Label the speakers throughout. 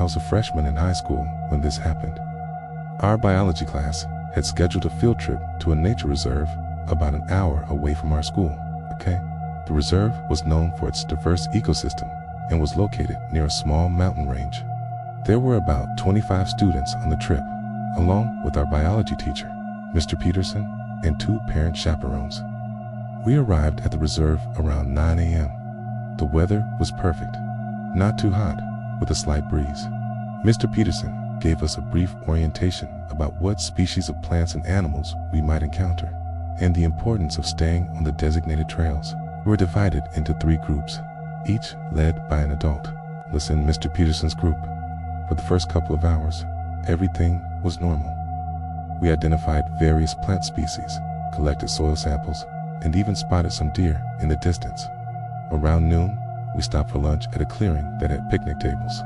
Speaker 1: was a freshman in high school when this happened. Our biology class had scheduled a field trip to a nature reserve about an hour away from our school, okay? The reserve was known for its diverse ecosystem and was located near a small mountain range. There were about 25 students on the trip, along with our biology teacher, Mr. Peterson, and 2 parent chaperones. We arrived at the reserve around 9 a.m. The weather was perfect, not too hot, with a slight breeze. Mr. Peterson gave us a brief orientation about what species of plants and animals we might encounter, and the importance of staying on the designated trails. We were divided into 3 groups, each led by an adult. Listen, Mr. Peterson's group. For the first couple of hours, everything was normal. We identified various plant species, collected soil samples, and even spotted some deer in the distance. Around noon, we stopped for lunch at a clearing that had picnic tables.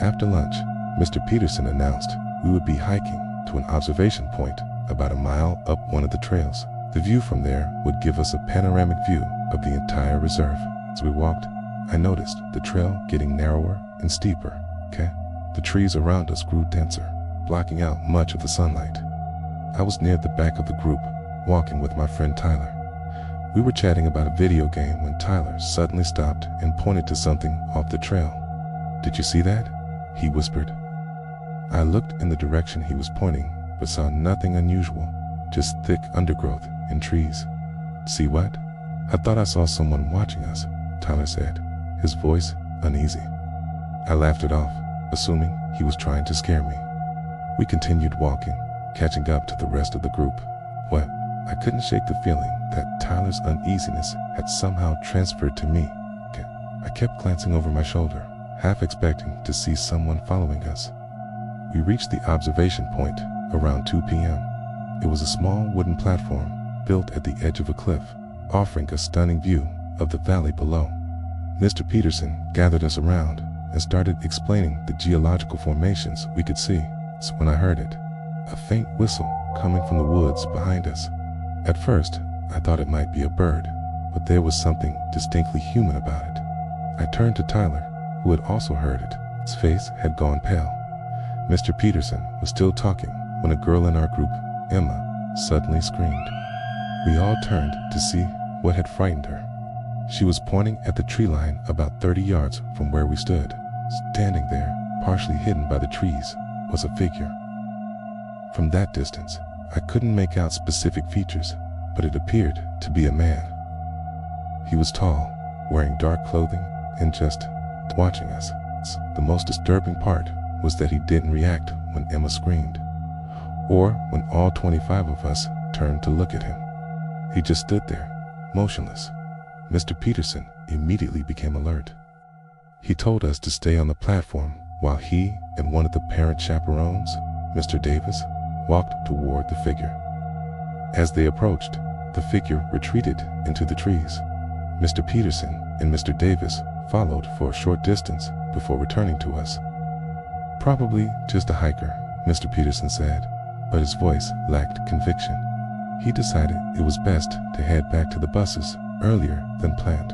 Speaker 1: After lunch, Mr. Peterson announced we would be hiking to an observation point about a mile up one of the trails. The view from there would give us a panoramic view of the entire reserve. As we walked, I noticed the trail getting narrower and steeper, okay? The trees around us grew denser, blocking out much of the sunlight. I was near the back of the group, walking with my friend Tyler. We were chatting about a video game when Tyler suddenly stopped and pointed to something off the trail. "Did you see that?" he whispered. I looked in the direction he was pointing, but saw nothing unusual, just thick undergrowth and trees. "See what?" "I thought I saw someone watching us," Tyler said, his voice uneasy. I laughed it off, assuming he was trying to scare me. We continued walking, catching up to the rest of the group. What? I couldn't shake the feeling that Tyler's uneasiness had somehow transferred to me. I kept glancing over my shoulder, half expecting to see someone following us. We reached the observation point around 2 p.m. It was a small wooden platform built at the edge of a cliff, offering a stunning view of the valley below. Mr. Peterson gathered us around and started explaining the geological formations we could see. So when I heard it, a faint whistle coming from the woods behind us. At first, I thought it might be a bird, but there was something distinctly human about it. I turned to Tyler, who had also heard it. His face had gone pale. Mr. Peterson was still talking when a girl in our group, Emma, suddenly screamed. We all turned to see what had frightened her. She was pointing at the tree line about 30 yards from where we stood. Standing there, partially hidden by the trees, was a figure. From that distance, I couldn't make out specific features, but it appeared to be a man. He was tall, wearing dark clothing, and just watching us. The most disturbing part was that he didn't react when Emma screamed, or when all 25 of us turned to look at him. He just stood there, motionless. Mr. Peterson immediately became alert. He told us to stay on the platform while he and one of the parent chaperones, Mr. Davis, walked toward the figure. As they approached, the figure retreated into the trees. Mr. Peterson and Mr. Davis followed for a short distance before returning to us. Probably just a hiker, Mr. Peterson said, but his voice lacked conviction. He decided it was best to head back to the buses earlier than planned.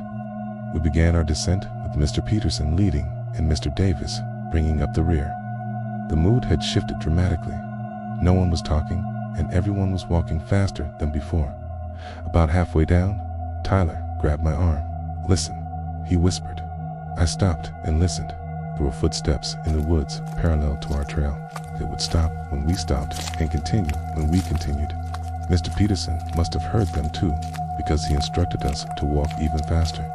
Speaker 1: We began our descent with Mr. Peterson leading and Mr. Davis bringing up the rear. The mood had shifted dramatically. No one was talking, and everyone was walking faster than before. About halfway down, Tyler grabbed my arm. "Listen," he whispered. I stopped and listened. There were footsteps in the woods parallel to our trail. They would stop when we stopped and continue when we continued. Mr. Peterson must have heard them too, because he instructed us to walk even faster.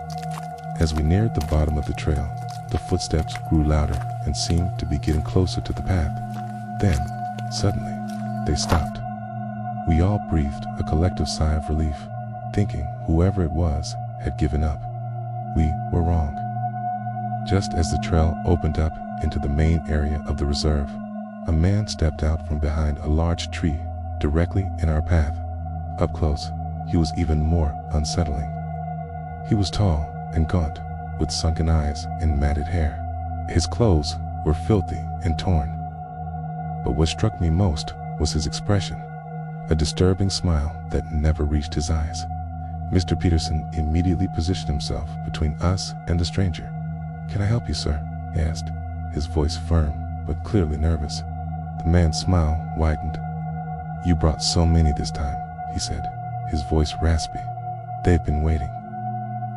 Speaker 1: As we neared the bottom of the trail, the footsteps grew louder and seemed to be getting closer to the path. Then, suddenly, they stopped. We all breathed a collective sigh of relief, thinking whoever it was had given up. We were wrong. Just as the trail opened up into the main area of the reserve, a man stepped out from behind a large tree directly in our path. Up close, he was even more unsettling. He was tall and gaunt, with sunken eyes and matted hair. His clothes were filthy and torn. But what struck me most was his expression, a disturbing smile that never reached his eyes. Mr. Peterson immediately positioned himself between us and the stranger. "Can I help you, sir?" he asked, his voice firm but clearly nervous. The man's smile widened. "You brought so many this time," he said, his voice raspy. "They've been waiting."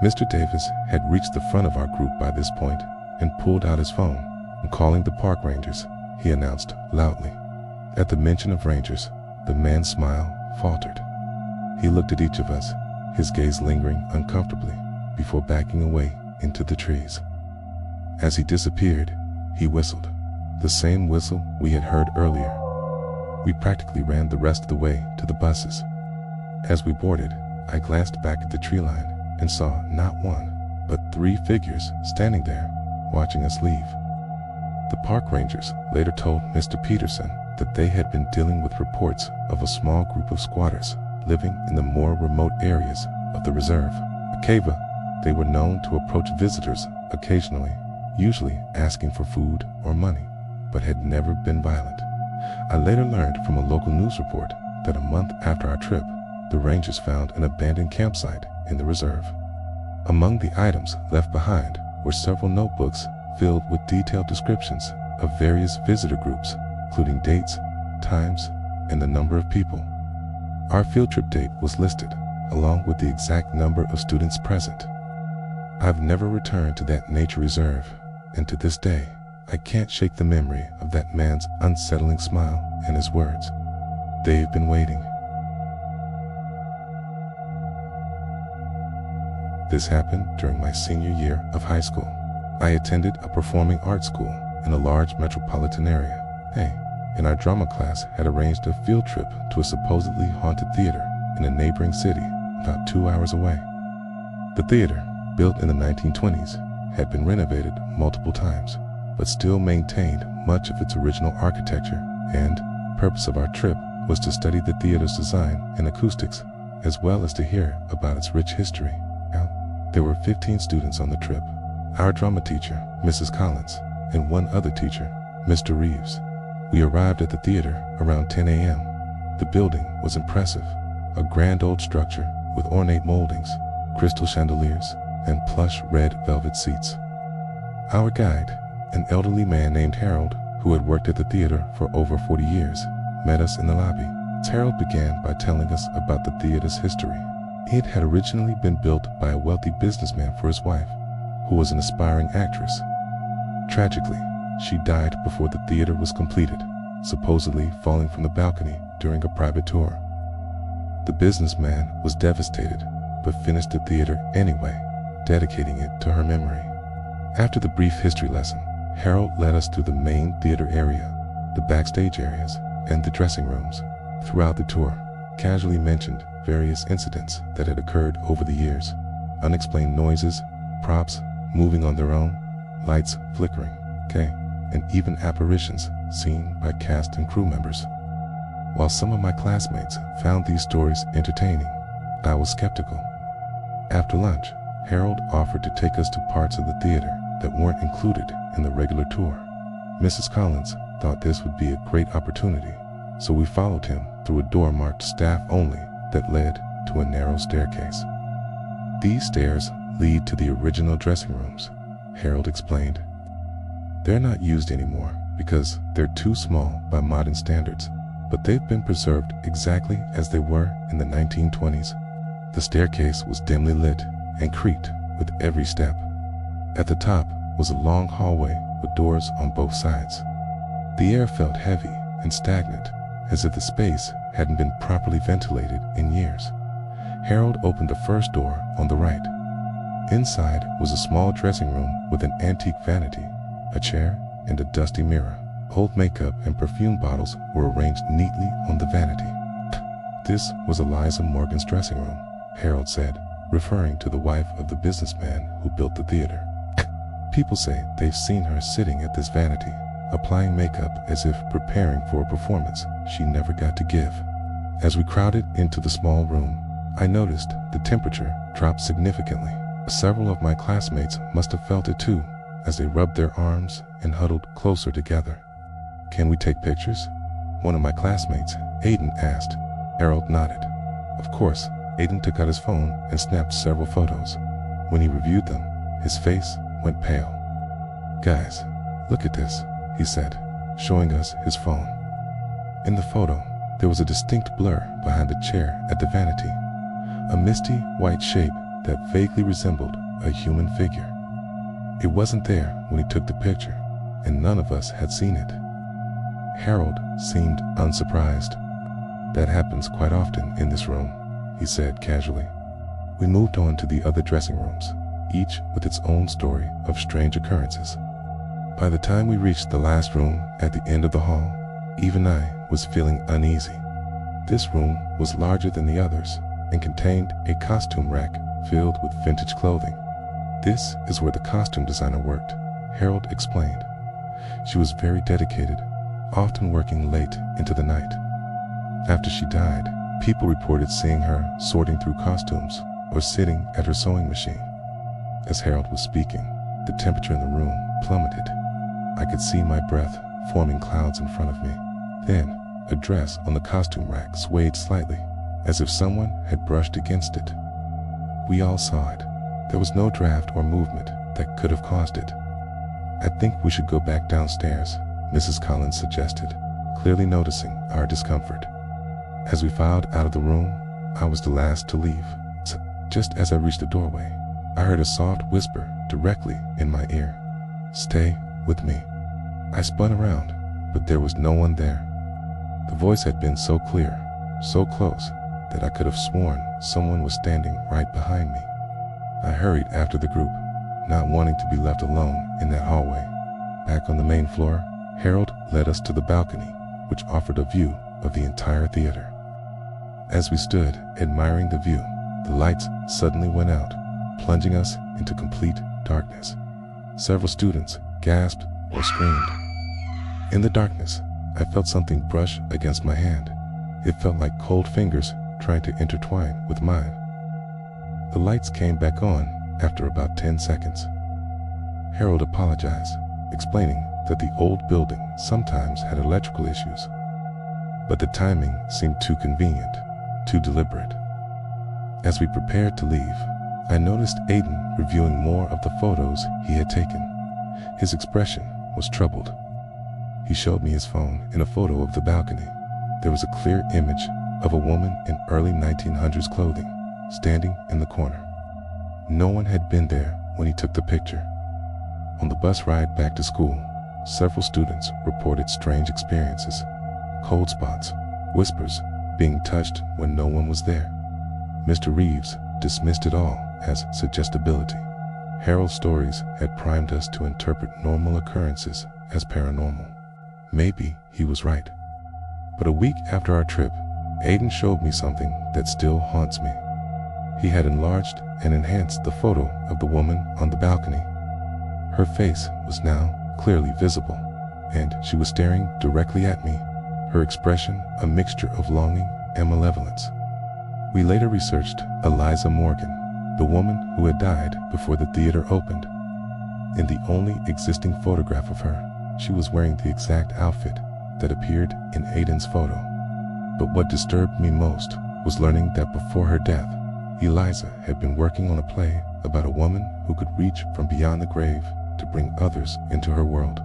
Speaker 1: Mr. Davis had reached the front of our group by this point and pulled out his phone. "I'm calling the park rangers," he announced loudly. At the mention of rangers, the man's smile faltered. He looked at each of us, his gaze lingering uncomfortably before backing away into the trees. As he disappeared, he whistled, the same whistle we had heard earlier. We practically ran the rest of the way to the buses. As we boarded, I glanced back at the tree line and saw not one, but 3 figures standing there, watching us leave. The park rangers later told Mr. Peterson that they had been dealing with reports of a small group of squatters living in the more remote areas of the reserve. Akeva, they were known to approach visitors occasionally, usually asking for food or money, but had never been violent. I later learned from a local news report that a month after our trip, the rangers found an abandoned campsite in the reserve. Among the items left behind were several notebooks filled with detailed descriptions of various visitor groups, including dates, times, and the number of people. Our field trip date was listed, along with the exact number of students present. I've never returned to that nature reserve, and to this day, I can't shake the memory of that man's unsettling smile and his words. "They've been waiting." This happened during my senior year of high school. I attended a performing arts school in a large metropolitan area. And our drama class had arranged a field trip to a supposedly haunted theater in a neighboring city about 2 hours away. The theater, built in the 1920s, had been renovated multiple times, but still maintained much of its original architecture, and the purpose of our trip was to study the theater's design and acoustics, as well as to hear about its rich history. There were 15 students on the trip. Our drama teacher, Mrs. Collins, and one other teacher, Mr. Reeves. We arrived at the theater around 10 a.m. The building was impressive, a grand old structure with ornate moldings, crystal chandeliers, and plush red velvet seats. Our guide, an elderly man named Harold, who had worked at the theater for over 40 years, met us in the lobby. Harold began by telling us about the theater's history. It had originally been built by a wealthy businessman for his wife, who was an aspiring actress. Tragically, she died before the theater was completed, supposedly falling from the balcony during a private tour. The businessman was devastated, but finished the theater anyway, dedicating it to her memory. After the brief history lesson, Harold led us through the main theater area, the backstage areas, and the dressing rooms. Throughout the tour, casually mentioned various incidents that had occurred over the years, unexplained noises, props moving on their own, lights flickering, and even apparitions seen by cast and crew members. While some of my classmates found these stories entertaining, I was skeptical. After lunch, Harold offered to take us to parts of the theater that weren't included in the regular tour. Mrs. Collins thought this would be a great opportunity, so we followed him through a door marked staff only that led to a narrow staircase. "These stairs lead to the original dressing rooms," Harold explained. "They're not used anymore because they're too small by modern standards, but they've been preserved exactly as they were in the 1920s. The staircase was dimly lit and creaked with every step. At the top was a long hallway with doors on both sides. The air felt heavy and stagnant, as if the space hadn't been properly ventilated in years. Harold opened the first door on the right. Inside was a small dressing room with an antique vanity, a chair, and a dusty mirror. Old makeup and perfume bottles were arranged neatly on the vanity. This was Eliza Morgan's dressing room, Harold said, referring to the wife of the businessman who built the theater. People say they've seen her sitting at this vanity, applying makeup as if preparing for a performance she never got to give. As we crowded into the small room, I noticed the temperature dropped significantly. Several of my classmates must have felt it too, as they rubbed their arms and huddled closer together. "Can we take pictures?" one of my classmates, Aiden, asked. Harold nodded. Of course, Aiden took out his phone and snapped several photos. When he reviewed them, his face went pale. "Guys, "Look at this," he said, showing us his phone. In the photo, there was a distinct blur behind the chair at the vanity, a misty white shape that vaguely resembled a human figure. It wasn't there when he took the picture, and none of us had seen it. Harold seemed unsurprised. "That happens quite often in this room," he said casually. We moved on to the other dressing rooms, each with its own story of strange occurrences. By the time we reached the last room at the end of the hall, even I was feeling uneasy. This room was larger than the others and contained a costume rack filled with vintage clothing. "This is where the costume designer worked," Harold explained. "She was very dedicated, often working late into the night. After she died, people reported seeing her sorting through costumes or sitting at her sewing machine." As Harold was speaking, the temperature in the room plummeted. I could see my breath forming clouds in front of me. Then, a dress on the costume rack swayed slightly, as if someone had brushed against it. We all saw it. There was no draft or movement that could have caused it. "I think we should go back downstairs," Mrs. Collins suggested, clearly noticing our discomfort. As we filed out of the room, I was the last to leave. Just as I reached the doorway, I heard a soft whisper directly in my ear. "Stay with me." I spun around, but there was no one there. The voice had been so clear, so close, that I could have sworn someone was standing right behind me. I hurried after the group, not wanting to be left alone in that hallway. Back on the main floor, Harold led us to the balcony, which offered a view of the entire theater. As we stood admiring the view, the lights suddenly went out, plunging us into complete darkness. Several students gasped or screamed. In the darkness, I felt something brush against my hand. It felt like cold fingers trying to intertwine with mine. The lights came back on after about 10 seconds. Harold apologized, explaining that the old building sometimes had electrical issues, but the timing seemed too convenient, too deliberate. As we prepared to leave, I noticed Aiden reviewing more of the photos he had taken. His expression was troubled. He showed me his phone in a photo of the balcony. There was a clear image of a woman in early 1900s clothing, standing in the corner. No one had been there when he took the picture. On the bus ride back to school, several students reported strange experiences: cold spots, whispers, being touched when no one was there. Mr. Reeves dismissed it all as suggestibility. Harold's stories had primed us to interpret normal occurrences as paranormal. Maybe he was right. But a week after our trip, Aiden showed me something that still haunts me. He had enlarged and enhanced the photo of the woman on the balcony. Her face was now clearly visible, and she was staring directly at me, her expression a mixture of longing and malevolence. We later researched Eliza Morgan, the woman who had died before the theater opened. In the only existing photograph of her, she was wearing the exact outfit that appeared in Aiden's photo. But what disturbed me most was learning that before her death, Eliza had been working on a play about a woman who could reach from beyond the grave to bring others into her world.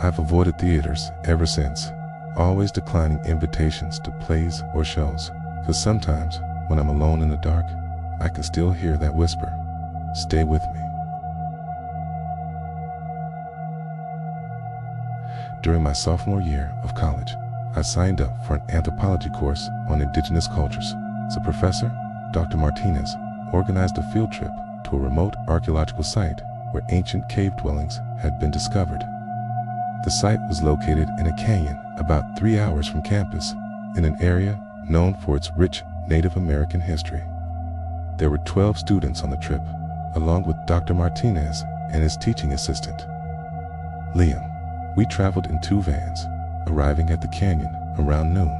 Speaker 1: I've avoided theaters ever since, always declining invitations to plays or shows, because sometimes when I'm alone in the dark, I can still hear that whisper, "Stay with me." During my sophomore year of college, I signed up for an anthropology course on indigenous cultures. So Professor Dr. Martinez organized a field trip to a remote archaeological site where ancient cave dwellings had been discovered. The site was located in a canyon about 3 hours from campus, in an area known for its rich Native American history. There were 12 students on the trip, along with Dr. Martinez and his teaching assistant, Liam. We traveled in 2 vans, arriving at the canyon around noon.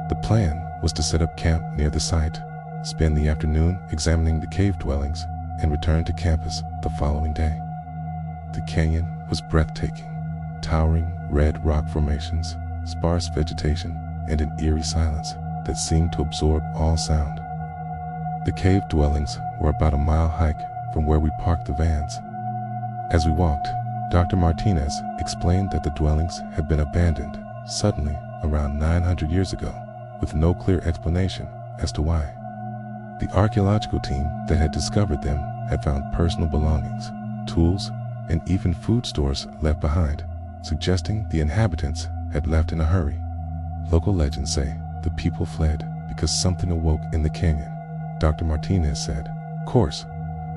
Speaker 1: The plan was to set up camp near the site, spend the afternoon examining the cave dwellings, and return to campus the following day. The canyon was breathtaking, towering red rock formations, sparse vegetation, and an eerie silence that seemed to absorb all sound. The cave dwellings were about a mile hike from where we parked the vans. As we walked, Dr. Martinez explained that the dwellings had been abandoned suddenly around 900 years ago, with no clear explanation as to why. The archaeological team that had discovered them had found personal belongings, tools, and even food stores left behind, suggesting the inhabitants had left in a hurry. Local legends say the people fled because something awoke in the canyon, Dr. Martinez said. Of course,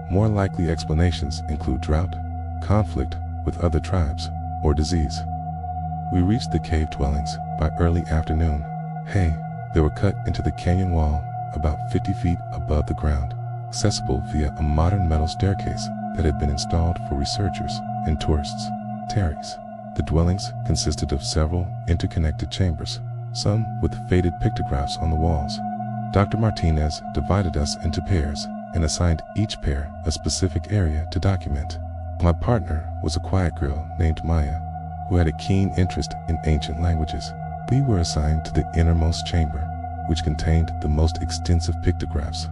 Speaker 1: more likely explanations include drought, conflict with other tribes, or disease. We reached the cave dwellings by early afternoon. Hey, they were cut into the canyon wall about 50 feet above the ground, accessible via a modern metal staircase that had been installed for researchers and tourists. Terries. The dwellings consisted of several interconnected chambers, some with faded pictographs on the walls. Dr. Martinez divided us into pairs and assigned each pair a specific area to document. My partner was a quiet girl named Maya, who had a keen interest in ancient languages. We were assigned to the innermost chamber, which contained the most extensive pictographs.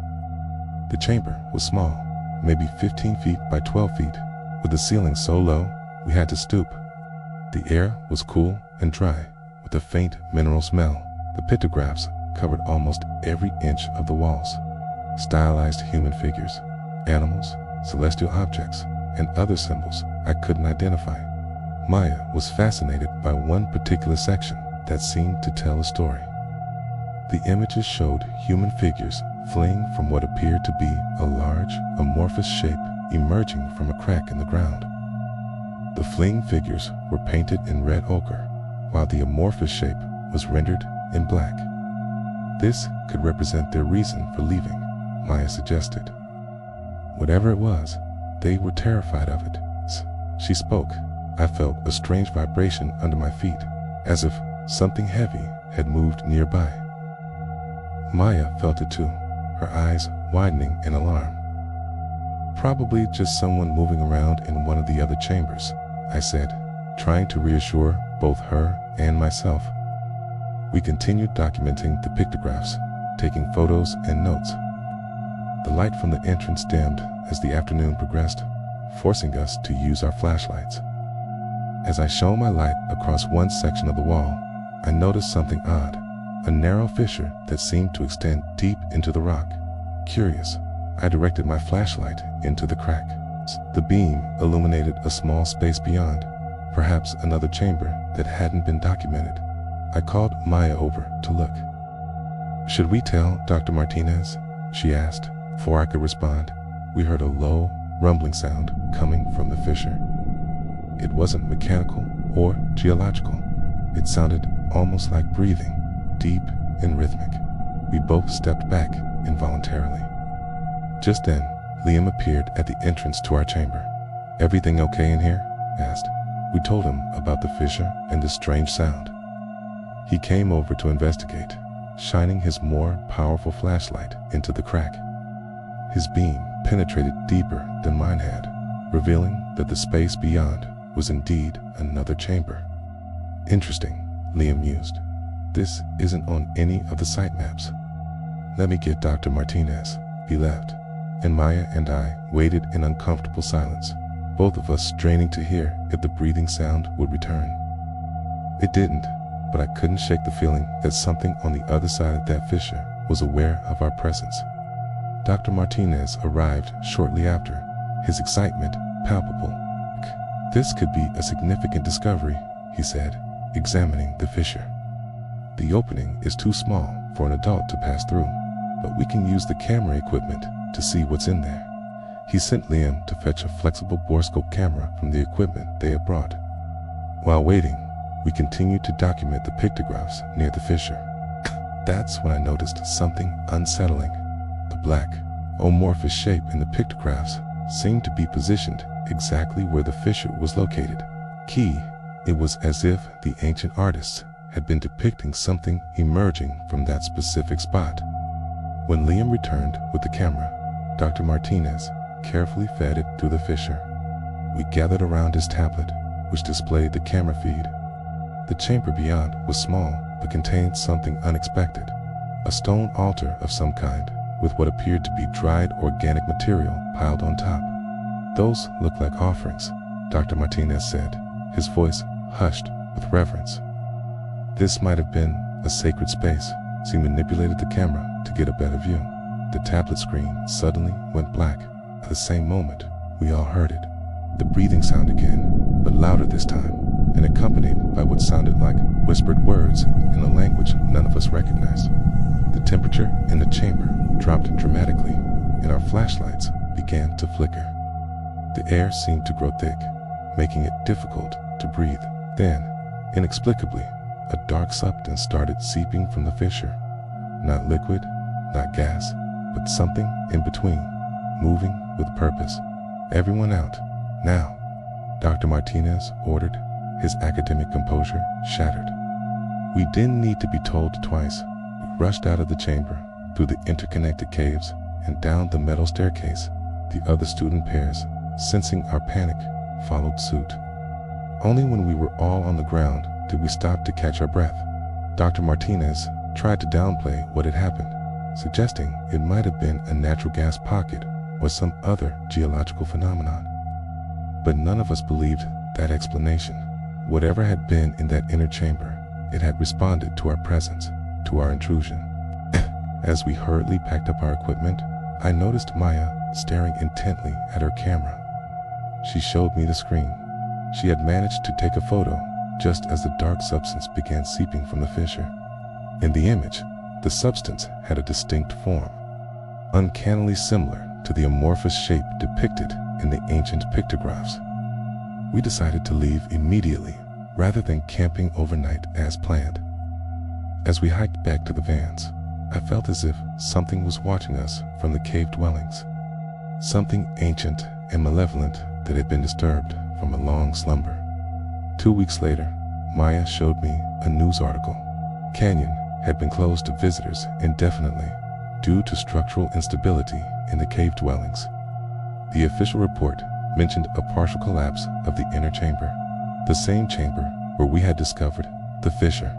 Speaker 1: The chamber was small, maybe 15 feet by 12 feet, with the ceiling so low we had to stoop. The air was cool and dry, with a faint mineral smell. The pictographs covered almost every inch of the walls. Stylized human figures, animals, celestial objects, and other symbols I couldn't identify. Maya was fascinated by one particular section that seemed to tell a story. The images showed human figures fleeing from what appeared to be a large, amorphous shape emerging from a crack in the ground. The fleeing figures were painted in red ochre, while the amorphous shape was rendered in black. This could represent their reason for leaving, Maya suggested. Whatever it was, they were terrified of it. She spoke. I felt a strange vibration under my feet, as if something heavy had moved nearby. Maya felt it too, her eyes widening in alarm. Probably just someone moving around in one of the other chambers, I said, trying to reassure both her and myself. We continued documenting the pictographs, taking photos and notes. The light from the entrance dimmed as the afternoon progressed, forcing us to use our flashlights. As I shone my light across one section of the wall, I noticed something odd, a narrow fissure that seemed to extend deep into the rock. Curious, I directed my flashlight into the crack. The beam illuminated a small space beyond, perhaps another chamber that hadn't been documented. I called Maya over to look. "Should we tell Dr. Martinez?" she asked. Before I could respond, we heard a low, rumbling sound coming from the fissure. It wasn't mechanical or geological. It sounded almost like breathing, deep and rhythmic. We both stepped back involuntarily. Just then, Liam appeared at the entrance to our chamber. "Everything okay in here?" asked. We told him about the fissure and the strange sound. He came over to investigate, shining his more powerful flashlight into the crack. His beam penetrated deeper than mine had, revealing that the space beyond was indeed another chamber. "Interesting," Liam mused. "This isn't on any of the site maps. Let me get Dr. Martinez." He left, and Maya and I waited in uncomfortable silence, both of us straining to hear if the breathing sound would return. It didn't, but I couldn't shake the feeling that something on the other side of that fissure was aware of our presence. Dr. Martinez arrived shortly after, his excitement palpable. "This could be a significant discovery," he said, examining the fissure. "The opening is too small for an adult to pass through, but we can use the camera equipment to see what's in there." He sent Liam to fetch a flexible borescope camera from the equipment they had brought. While waiting, we continued to document the pictographs near the fissure. That's when I noticed something unsettling. The black, amorphous shape in the pictographs seemed to be positioned exactly where the fissure was located. Key, it was as if the ancient artists had been depicting something emerging from that specific spot. When Liam returned with the camera, Dr. Martinez carefully fed it through the fissure. We gathered around his tablet, which displayed the camera feed. The chamber beyond was small, but contained something unexpected. A stone altar of some kind, with what appeared to be dried organic material piled on top. "Those look like offerings," Dr. Martinez said, his voice hushed with reverence. This might have been a sacred space, so he manipulated the camera to get a better view. The tablet screen suddenly went black. At the same moment, we all heard it. The breathing sound again, but louder this time, and accompanied by what sounded like whispered words in a language none of us recognized. The temperature in the chamber dropped dramatically, and our flashlights began to flicker. The air seemed to grow thick, making it difficult to breathe. Then, inexplicably, a dark substance started seeping from the fissure. Not liquid, not gas, but something in between, moving with purpose. Everyone out, now, Dr. Martinez ordered, his academic composure shattered. We didn't need to be told twice. We rushed out of the chamber, through the interconnected caves, and down the metal staircase. The other student pairs, sensing our panic, followed suit. Only when we were all on the ground did we stop to catch our breath. Dr. Martinez tried to downplay what had happened, suggesting it might have been a natural gas pocket or some other geological phenomenon. But none of us believed that explanation. Whatever had been in that inner chamber, it had responded to our presence, to our intrusion. As we hurriedly packed up our equipment, I noticed Maya staring intently at her camera. She showed me the screen. She had managed to take a photo just as the dark substance began seeping from the fissure. In the image, the substance had a distinct form, uncannily similar to the amorphous shape depicted in the ancient pictographs. We decided to leave immediately rather than camping overnight as planned. As we hiked back to the vans, I felt as if something was watching us from the cave dwellings. Something ancient and malevolent that had been disturbed from a long slumber. 2 weeks later, Maya showed me a news article. Canyon had been closed to visitors indefinitely due to structural instability in the cave dwellings. The official report mentioned a partial collapse of the inner chamber, the same chamber where we had discovered the fissure.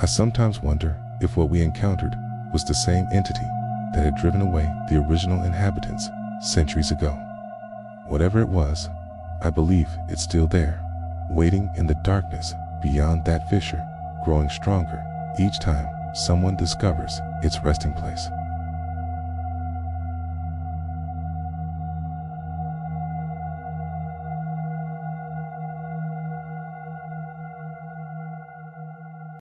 Speaker 1: I sometimes wonder if what we encountered was the same entity that had driven away the original inhabitants centuries ago. Whatever it was, I believe it's still there, waiting in the darkness beyond that fissure, growing stronger each time someone discovers its resting place.